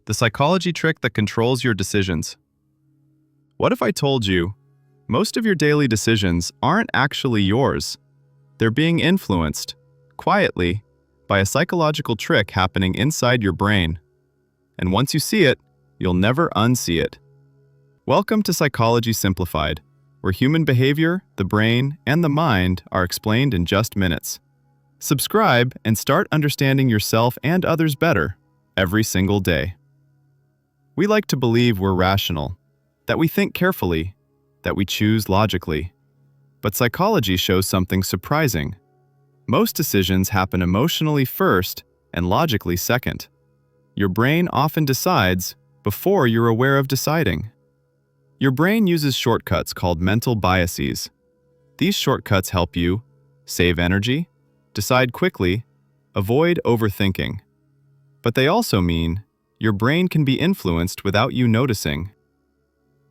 the psychology trick that controls your decisions. What if I told you, most of your daily decisions aren't actually yours? They're being influenced, quietly, by a psychological trick happening inside your brain. And once you see it, you'll never unsee it. Welcome to Psychology Simplified, where human behavior, the brain, and the mind are explained in just minutes. Subscribe and start understanding yourself and others better every single day. We like to believe we're rational, that we think carefully, that we choose logically. But psychology shows something surprising. Most decisions happen emotionally first and logically second. Your brain often decides before you're aware of deciding. Your brain uses shortcuts called mental biases. These shortcuts help you save energy, decide quickly, avoid overthinking. But they also mean your brain can be influenced without you noticing.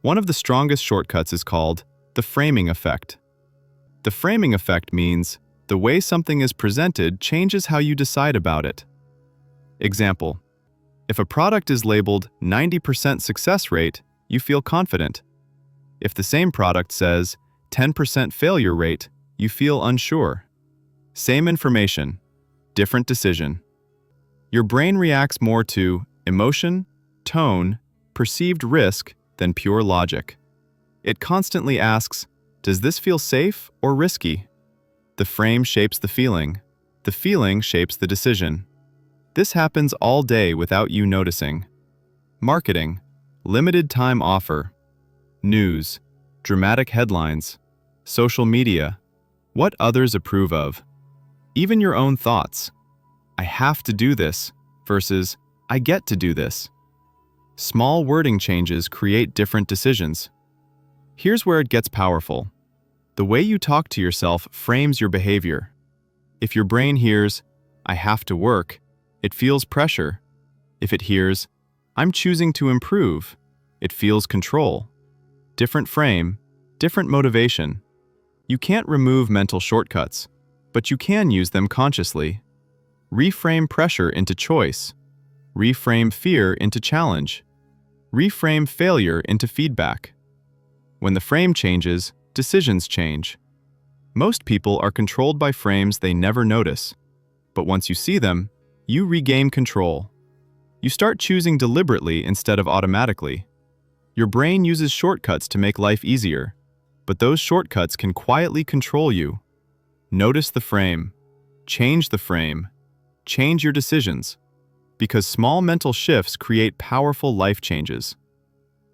One of the strongest shortcuts is called the framing effect. The framing effect means the way something is presented changes how you decide about it. Example: if a product is labeled 90% success rate, you feel confident. If the same product says 10% failure rate, you feel unsure. Same information, different decision. Your brain reacts more to emotion, tone, perceived risk than pure logic. It constantly asks, does this feel safe or risky? The frame shapes the feeling shapes the decision. This happens all day without you noticing. Marketing, limited time offer. News, dramatic headlines. Social media, what others approve of. Even your own thoughts. I have to do this versus I get to do this. Small wording changes create different decisions. Here's where it gets powerful. The way you talk to yourself frames your behavior. If your brain hears, I have to work, it feels pressure. If it hears, I'm choosing to improve, it feels control. Different frame, different motivation. You can't remove mental shortcuts, but you can use them consciously. Reframe pressure into choice. Reframe fear into challenge. Reframe failure into feedback. When the frame changes, decisions change. Most people are controlled by frames they never notice. But once you see them, you regain control. You start choosing deliberately instead of automatically. Your brain uses shortcuts to make life easier, but those shortcuts can quietly control you. Notice the frame. Change the frame. Change your decisions. Because small mental shifts create powerful life changes.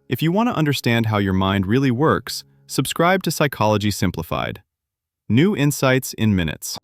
If you want to understand how your mind really works, subscribe to Psychology Simplified. New insights in minutes.